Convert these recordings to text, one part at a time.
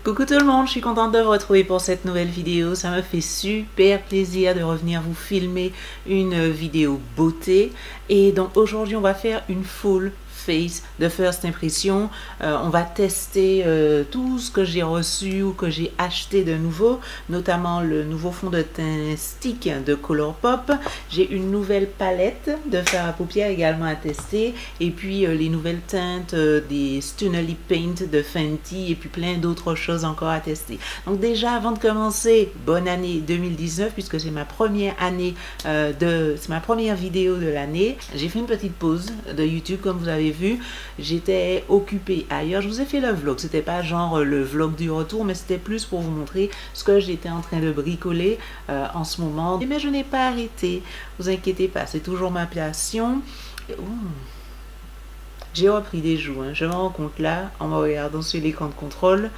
Coucou tout le monde, je suis contente de vous retrouver pour cette nouvelle vidéo. Ça me fait super plaisir de revenir vous filmer une vidéo beauté. Et donc aujourd'hui on va faire une full face de first impression. On va tester tout ce que j'ai reçu ou que j'ai acheté de nouveau, notamment le nouveau fond de teint stick de Colourpop. J'ai une nouvelle palette de fard à paupières également à tester, et puis les nouvelles teintes des Stunner Paint de Fenty, et puis plein d'autres choses encore à tester. Donc déjà, avant de commencer, bonne année 2019, puisque c'est ma première année c'est ma première vidéo de l'année. J'ai fait une petite pause de YouTube, comme vous avez vu. J'étais occupée ailleurs. Je vous ai fait le vlog. C'était pas genre le vlog du retour, mais c'était plus pour vous montrer ce que j'étais en train de bricoler en ce moment. Mais je n'ai pas arrêté. Vous inquiétez pas, c'est toujours ma passion. J'ai repris des joues, hein. Je me rends compte là, en me regardant sur l'écran de contrôle.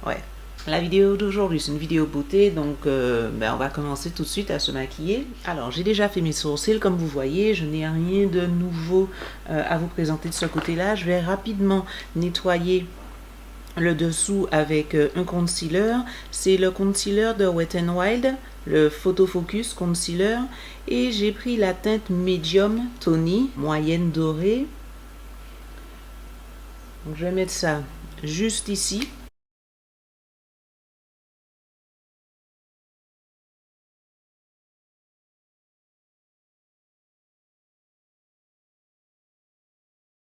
Ouais. La vidéo d'aujourd'hui, c'est une vidéo beauté, donc on va commencer tout de suite à se maquiller. Alors, j'ai déjà fait mes sourcils, comme vous voyez, je n'ai rien de nouveau à vous présenter de ce côté-là. Je vais rapidement nettoyer le dessous avec un concealer. C'est le concealer de Wet n Wild, le Photo Focus Concealer, et j'ai pris la teinte Medium Tony, moyenne dorée. Donc, je vais mettre ça juste ici.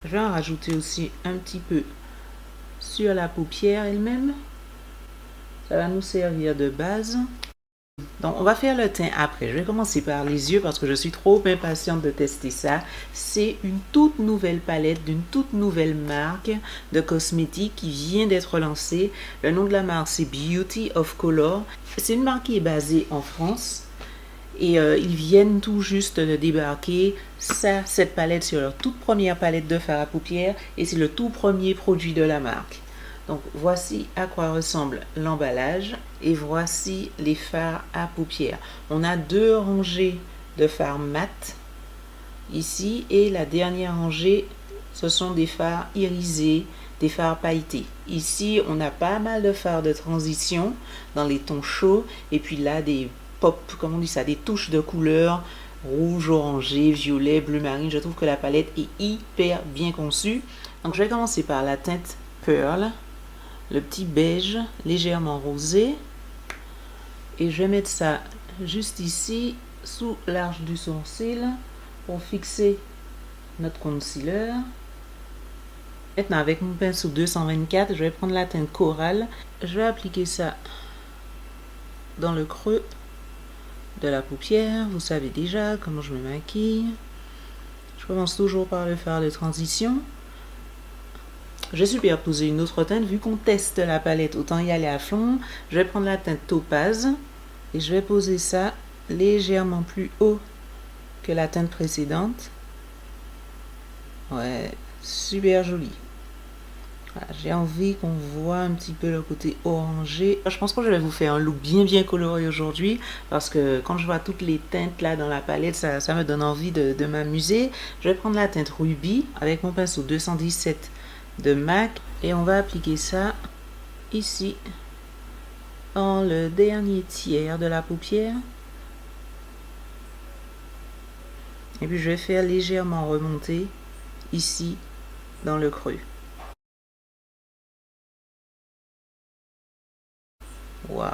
Je vais en rajouter aussi un petit peu sur la paupière elle-même. Ça va nous servir de base. Donc, on va faire le teint après. Je vais commencer par les yeux parce que je suis trop impatiente de tester ça. C'est une toute nouvelle palette d'une toute nouvelle marque de cosmétiques qui vient d'être lancée. Le nom de la marque, c'est Beauty of Color. C'est une marque qui est basée en France. Et ils viennent tout juste de débarquer cette palette sur leur toute première palette de fard à paupières. Et c'est le tout premier produit de la marque. Donc voici à quoi ressemble l'emballage et voici les fards à paupières. On a deux rangées de fards mat ici et la dernière rangée, ce sont des fards irisés, des fards pailletés. Ici, on a pas mal de fards de transition dans les tons chauds et puis là des pop, comme on dit ça, des touches de couleurs rouge, orangé, violet, bleu marine. Je trouve que la palette est hyper bien conçue. Donc je vais commencer par la teinte Pearl, le petit beige légèrement rosé, et je vais mettre ça juste ici sous l'arche du sourcil pour fixer notre concealer. Maintenant, avec mon pinceau 224, je vais prendre la teinte Coral. Je vais appliquer ça dans le creux de la paupière. Vous savez déjà comment je me maquille. Je commence toujours par le fard de transition. Je vais superposer une autre teinte. Vu qu'on teste la palette, autant y aller à fond. Je vais prendre la teinte Topaz et je vais poser ça légèrement plus haut que la teinte précédente. Ouais, super joli. Voilà, j'ai envie qu'on voit un petit peu le côté orangé. Je pense que je vais vous faire un look bien coloré aujourd'hui parce que quand je vois toutes les teintes là dans la palette, ça me donne envie de m'amuser. Je vais prendre la teinte Ruby avec mon pinceau 217 de MAC et on va appliquer ça ici dans le dernier tiers de la paupière, et puis je vais faire légèrement remonter ici dans le creux. Waouh!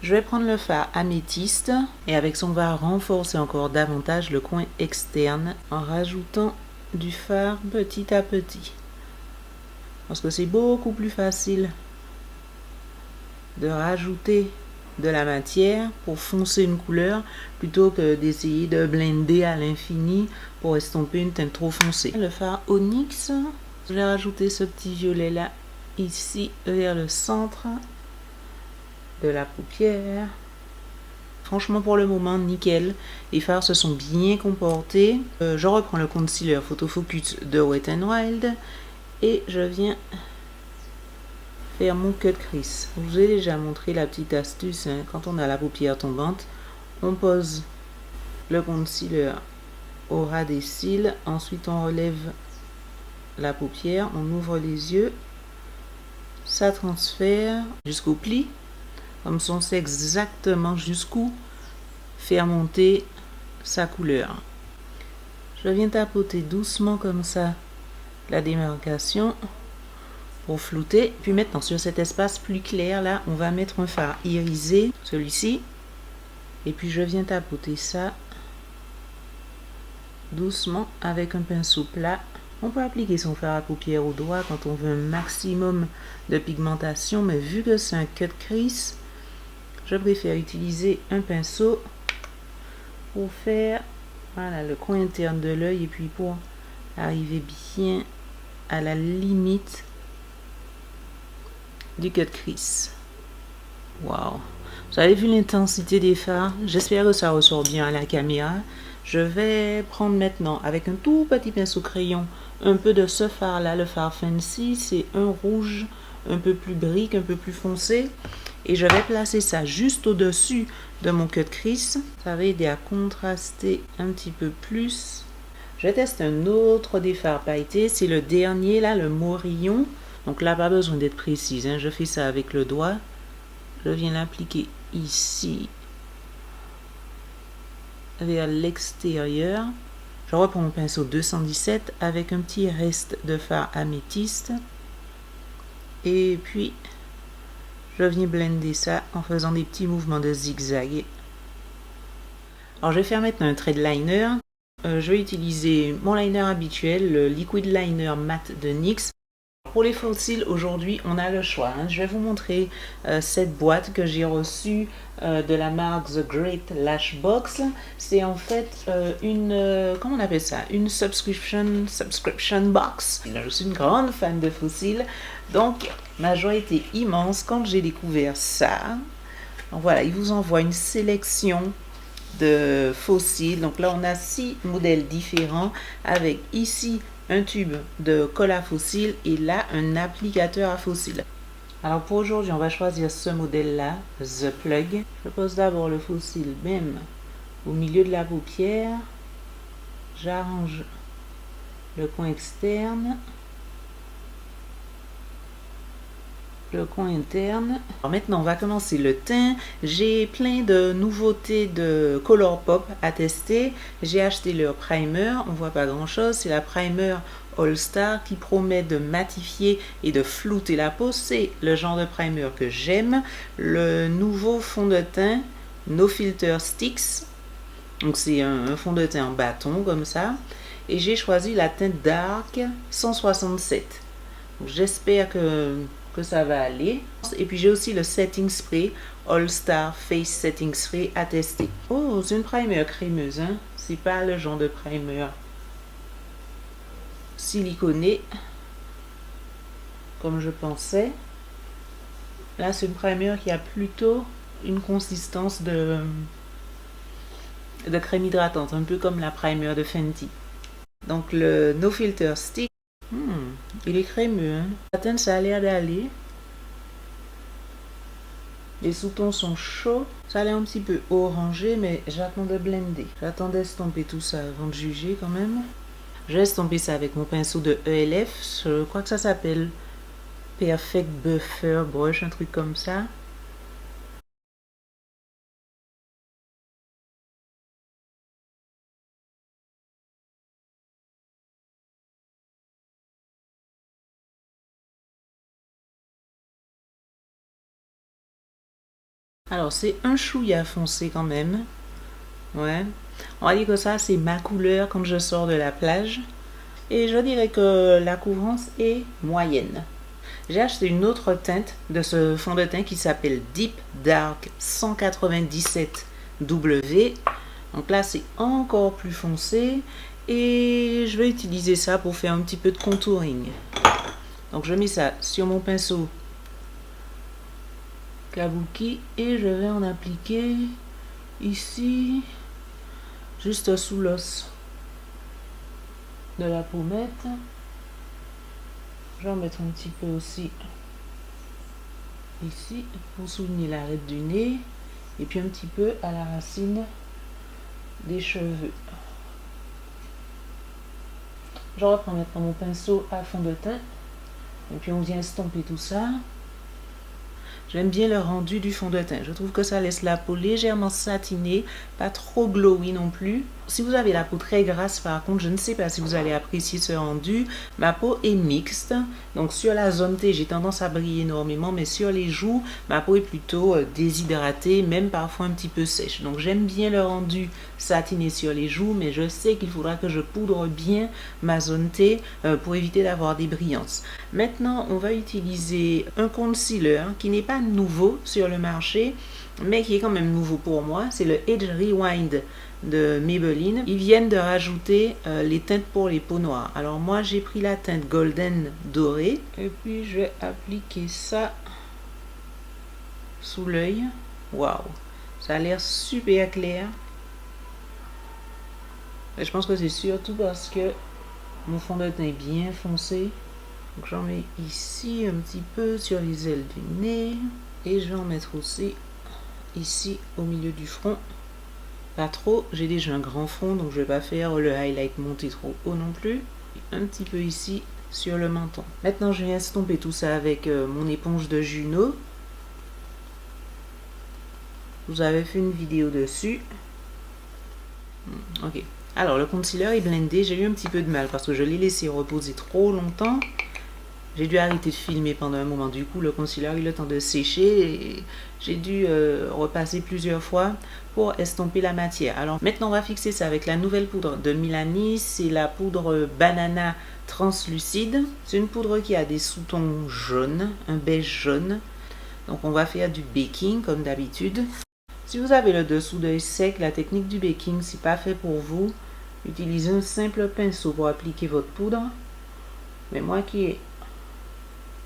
Je vais prendre le fard améthyste et avec son va renforcer encore davantage le coin externe en rajoutant du fard petit à petit, parce que c'est beaucoup plus facile de rajouter de la matière pour foncer une couleur plutôt que d'essayer de blender à l'infini pour estomper une teinte trop foncée. Le fard Onyx, je vais rajouter ce petit violet là ici vers le centre de la paupière. Franchement, pour le moment, nickel. Les fards se sont bien comportés. Je reprends le concealer Photo Focus de Wet n Wild et je viens faire mon cut crease. Je vous ai déjà montré la petite astuce, hein. Quand on a la paupière tombante, on pose le concealer au ras des cils. Ensuite, on relève la paupière, on ouvre les yeux ça transfère jusqu'au pli. Comme ça, on sait exactement jusqu'où faire monter sa couleur. Je viens tapoter doucement comme ça la démarcation pour flouter. Puis maintenant, sur cet espace plus clair, là, on va mettre un fard irisé, celui-ci. Et puis, je viens tapoter ça doucement avec un pinceau plat. On peut appliquer son fard à paupières au doigt quand on veut un maximum de pigmentation, mais vu que c'est un cut crease, je préfère utiliser un pinceau pour faire voilà, le coin interne de l'œil et puis pour arriver bien à la limite du cut crease. Waouh! Vous avez vu l'intensité des fards? J'espère que ça ressort bien à la caméra. Je vais prendre maintenant avec un tout petit pinceau crayon un peu de ce fard là, le fard Fancy. C'est un rouge un peu plus brique, un peu plus foncé. Et je vais placer ça juste au-dessus de mon cut crease. Ça va aider à contraster un petit peu plus. Je teste un autre des fards pailletés. C'est le dernier là, le Morillon. Donc là, pas besoin d'être précise, hein. Je fais ça avec le doigt. Je viens l'appliquer ici, vers l'extérieur. Je reprends mon pinceau 217 avec un petit reste de fard améthyste. Et puis, je viens blender ça en faisant des petits mouvements de zigzag. Alors, je vais faire maintenant un trait de liner. Je vais utiliser mon liner habituel, le Liquid Liner Matte de NYX. Pour les faux cils, aujourd'hui, on a le choix. Hein. Je vais vous montrer cette boîte que j'ai reçue de la marque The Great Lash Box. C'est en fait comment on appelle ça? Une subscription box. Je suis une grande fan de faux cils. Donc, ma joie était immense quand j'ai découvert ça. Donc voilà, il vous envoie une sélection de faux cils. Donc là, on a 6 modèles différents avec ici un tube de colle à faux cils et là un applicateur à faux cils. Alors pour aujourd'hui, on va choisir ce modèle-là, The Plug. Je pose d'abord le faux cil même au milieu de la paupière. J'arrange le coin externe, le coin interne. Alors maintenant, on va commencer le teint. J'ai plein de nouveautés de Colourpop à tester. J'ai acheté leur primer. On voit pas grand chose. C'est la primer All Star qui promet de matifier et de flouter la peau. C'est le genre de primer que j'aime. Le nouveau fond de teint No Filter Sticks. Donc c'est un fond de teint en bâton comme ça. Et j'ai choisi la teinte Dark 167. J'espère que ça va aller. Et puis j'ai aussi le setting spray All Star Face Setting Spray à tester. Oh, c'est une primer crémeuse, hein. C'est pas le genre de primer siliconé comme je pensais. Là, c'est une primer qui a plutôt une consistance de crème hydratante, un peu comme la primer de Fenty. Donc le No Filter Stick, il est crémeux, hein. La teinte, ça a l'air d'aller. Les sous-tons sont chauds. Ça a l'air un petit peu orangé, mais j'attends de blender. J'attends d'estomper tout ça avant de juger quand même. Je vais estomper ça avec mon pinceau de ELF. Je crois que ça s'appelle Perfect Buffer Brush, un truc comme ça. Alors, c'est un chouïa foncé quand même. Ouais. On va dire que ça, c'est ma couleur quand je sors de la plage. Et je dirais que la couvrance est moyenne. J'ai acheté une autre teinte de ce fond de teint qui s'appelle Deep Dark 197W. Donc là, c'est encore plus foncé. Et je vais utiliser ça pour faire un petit peu de contouring. Donc je mets ça sur mon pinceau kabuki et je vais en appliquer ici, juste sous l'os de la pommette. Je vais en mettre un petit peu aussi ici pour souligner l'arête du nez et puis un petit peu à la racine des cheveux. Je reprends maintenant mon pinceau à fond de teint et puis on vient estomper tout ça. J'aime bien le rendu du fond de teint. Je trouve que ça laisse la peau légèrement satinée, pas trop glowy non plus. Si vous avez la peau très grasse, par contre, je ne sais pas si vous allez apprécier ce rendu. Ma peau est mixte, donc sur la zone T, j'ai tendance à briller énormément, mais sur les joues, ma peau est plutôt déshydratée, même parfois un petit peu sèche. Donc j'aime bien le rendu satiné sur les joues, mais je sais qu'il faudra que je poudre bien ma zone T pour éviter d'avoir des brillances. Maintenant, on va utiliser un concealer qui n'est pas nouveau sur le marché, mais qui est quand même nouveau pour moi. C'est le Age Rewind de Maybelline. Ils viennent de rajouter les teintes pour les peaux noires. Alors moi, j'ai pris la teinte Golden dorée et puis je vais appliquer ça sous l'œil. Waouh, ça a l'air super clair. Et je pense que c'est surtout parce que mon fond de teint est bien foncé. Donc j'en mets ici un petit peu sur les ailes du nez. Et je vais en mettre aussi ici au milieu du front. Pas trop, j'ai déjà un grand front, donc je vais pas faire le highlight monter trop haut non plus. Un petit peu ici sur le menton. Maintenant je viens estomper tout ça avec mon éponge de Juno. Vous avez fait une vidéo dessus. Ok. Alors le concealer est blendé, j'ai eu un petit peu de mal parce que je l'ai laissé reposer trop longtemps. J'ai dû arrêter de filmer pendant un moment, du coup le concealer a eu le temps de sécher et j'ai dû repasser plusieurs fois pour estomper la matière. Alors maintenant on va fixer ça avec la nouvelle poudre de Milani, c'est la poudre Banana translucide. C'est une poudre qui a des sous-tons jaunes, un beige jaune. Donc on va faire du baking comme d'habitude. Si vous avez le dessous d'œil sec, la technique du baking c'est pas fait pour vous. Utilisez un simple pinceau pour appliquer votre poudre. Mais moi qui ai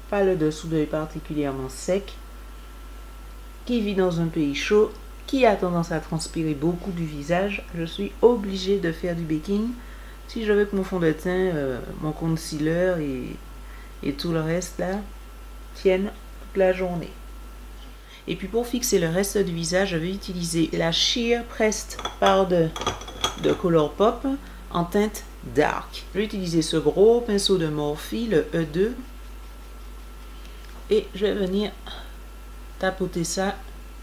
pas le dessous d'œil particulièrement sec, qui vit dans un pays chaud, qui a tendance à transpirer beaucoup du visage, je suis obligée de faire du baking si je veux que mon fond de teint, mon concealer et tout le reste là tiennent toute la journée. Et puis pour fixer le reste du visage, je vais utiliser la Sheer Pressed Powder de Colourpop en teinte dark. Je vais utiliser ce gros pinceau de Morphe, le E2. Et je vais venir tapoter ça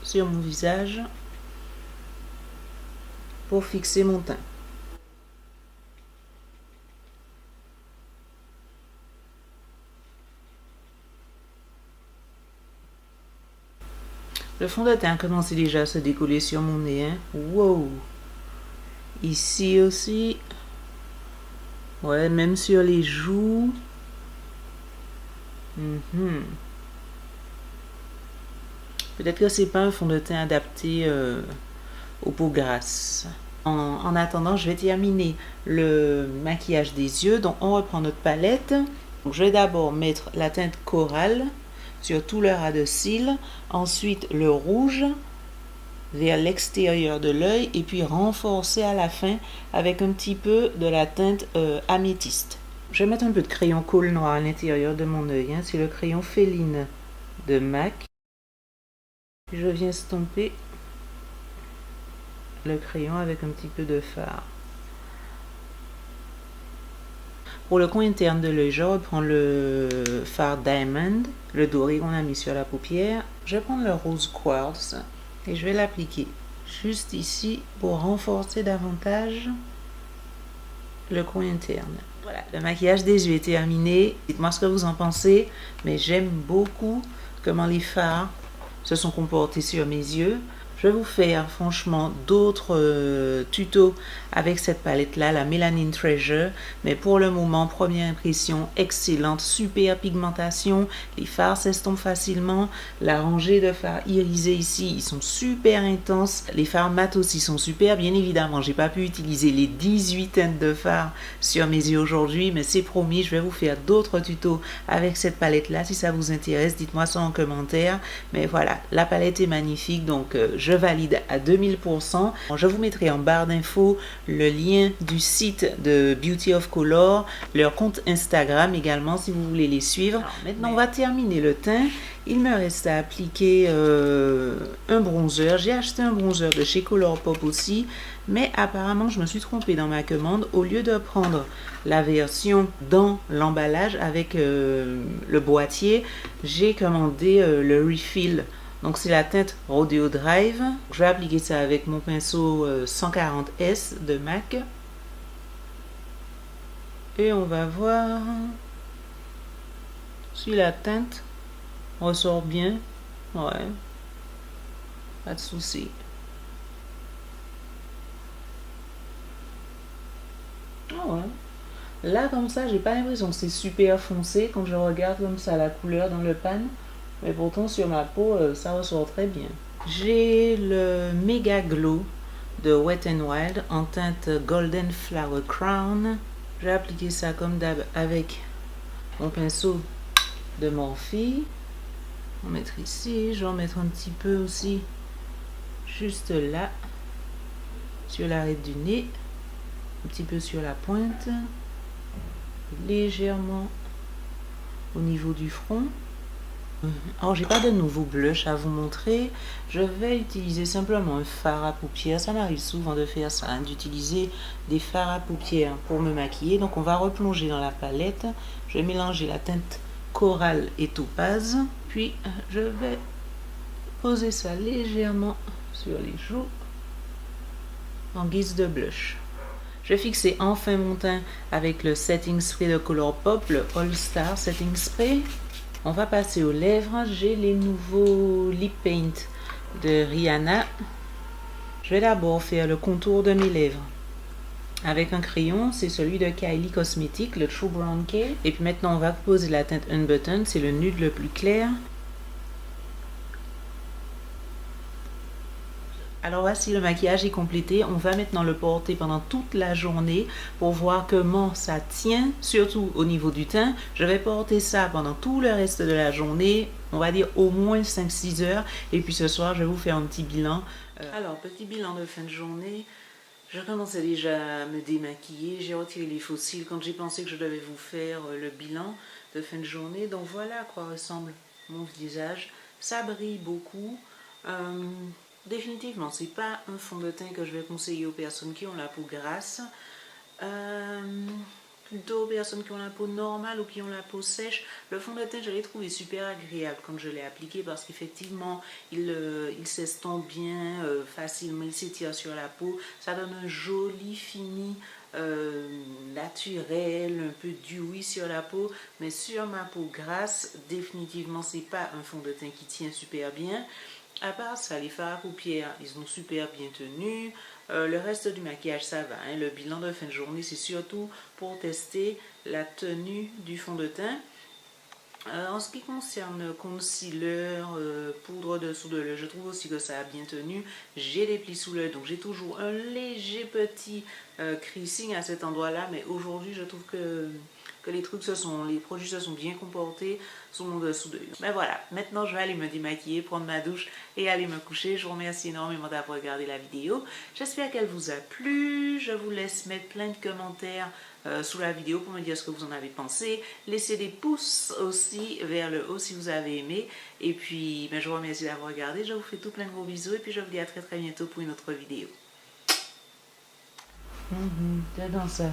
sur mon visage pour fixer mon teint. Le fond de teint a commencé déjà à se décoller sur mon nez. Hein. Wow! Ici aussi. Ouais, même sur les joues. Peut-être que c'est pas un fond de teint adapté aux peaux grasses. En attendant, je vais terminer le maquillage des yeux. Donc, on reprend notre palette. Donc, je vais d'abord mettre la teinte Coral sur tout le ras de cils. Ensuite, le rouge vers l'extérieur de l'œil. Et puis, renforcer à la fin avec un petit peu de la teinte améthyste. Je vais mettre un peu de crayon colle noir à l'intérieur de mon œil. Hein. C'est le crayon Féline de MAC. Je viens estomper le crayon avec un petit peu de fard. Pour le coin interne de l'œil, je reprends le fard Diamond, le doré qu'on a mis sur la paupière. Je vais prendre le rose quartz et je vais l'appliquer juste ici pour renforcer davantage le coin interne. Voilà, le maquillage des yeux est terminé. Dites-moi ce que vous en pensez, mais j'aime beaucoup comment les fards se sont comportés sur mes yeux. Je vais vous faire franchement d'autres tutos avec cette palette là, la Melanin Treasure, mais pour le moment, première impression excellente, super pigmentation, les fards s'estompent facilement, la rangée de fards irisés ici, ils sont super intenses, les fards mat aussi sont super, bien évidemment, j'ai pas pu utiliser les 18 teintes de fards sur mes yeux aujourd'hui, mais c'est promis, je vais vous faire d'autres tutos avec cette palette là, si ça vous intéresse, dites-moi ça en commentaire, mais voilà, la palette est magnifique, donc je je valide à 2000%. Je vous mettrai en barre d'infos le lien du site de Beauty of Color, leur compte Instagram également si vous voulez les suivre. Alors, maintenant, on va terminer le teint. Il me reste à appliquer un bronzer. J'ai acheté un bronzer de chez Colourpop aussi, mais apparemment je me suis trompée dans ma commande. Au lieu de prendre la version dans l'emballage avec le boîtier, j'ai commandé le refill. Donc c'est la teinte Rodeo Drive. Je vais appliquer ça avec mon pinceau 140S de MAC. Et on va voir si la teinte ressort bien. Ouais, pas de souci. Ah ouais. Là comme ça, j'ai pas l'impression que c'est super foncé quand je regarde comme ça la couleur dans le pan. Mais pourtant sur ma peau, ça ressort très bien. J'ai le Mega Glow de Wet n Wild en teinte Golden Flower Crown. Je vais appliquer ça comme d'hab avec mon pinceau de Morphe. On va mettre ici, je vais en mettre un petit peu aussi juste là sur l'arête du nez, un petit peu sur la pointe, légèrement au niveau du front. Alors j'ai pas de nouveau blush à vous montrer, je vais utiliser simplement un fard à paupières. Ça m'arrive souvent de faire ça, hein, d'utiliser des fards à paupières pour me maquiller. Donc on va replonger dans la palette, je vais mélanger la teinte corail et topaze, puis je vais poser ça légèrement sur les joues en guise de blush. Je vais fixer enfin mon teint avec le setting spray de Colourpop, le All Star Setting Spray. On va passer aux lèvres. J'ai les nouveaux lip paint de Rihanna. Je vais d'abord faire le contour de mes lèvres avec un crayon, c'est celui de Kylie Cosmetics, le True Brown K. Et puis maintenant, on va poser la teinte Unbutton, c'est le nude le plus clair. Alors voici, le maquillage est complété. On va maintenant le porter pendant toute la journée pour voir comment ça tient, surtout au niveau du teint. Je vais porter ça pendant tout le reste de la journée, on va dire au moins 5-6 heures. Et puis ce soir, je vais vous faire un petit bilan. Alors, petit bilan de fin de journée. Je commençais déjà à me démaquiller. J'ai retiré les fossiles quand j'ai pensé que je devais vous faire le bilan de fin de journée. Donc voilà à quoi ressemble mon visage. Ça brille beaucoup. Définitivement, c'est pas un fond de teint que je vais conseiller aux personnes qui ont la peau grasse. Plutôt aux personnes qui ont la peau normale ou qui ont la peau sèche. Le fond de teint, je l'ai trouvé super agréable quand je l'ai appliqué parce qu'effectivement, il s'estompe bien facilement, il s'étire sur la peau. Ça donne un joli fini naturel, un peu dewy sur la peau. Mais sur ma peau grasse, définitivement, c'est pas un fond de teint qui tient super bien. À part ça, les fards à paupières, ils ont super bien tenu. Le reste du maquillage, ça va. Hein. Le bilan de fin de journée, c'est surtout pour tester la tenue du fond de teint. En ce qui concerne concealer, poudre dessous de l'œil, je trouve aussi que ça a bien tenu. J'ai des plis sous l'œil, donc j'ai toujours un léger petit creasing à cet endroit-là. Mais aujourd'hui, je trouve que les produits se sont bien comportés sur mon dessous d'œil. Ben voilà, maintenant je vais aller me démaquiller, prendre ma douche et aller me coucher. Je vous remercie énormément d'avoir regardé la vidéo. J'espère qu'elle vous a plu. Je vous laisse mettre plein de commentaires sous la vidéo pour me dire ce que vous en avez pensé. Laissez des pouces aussi vers le haut si vous avez aimé. Et puis, ben, je vous remercie d'avoir regardé. Je vous fais tout plein de gros bisous et puis je vous dis à très très bientôt pour une autre vidéo. T'es dans ça.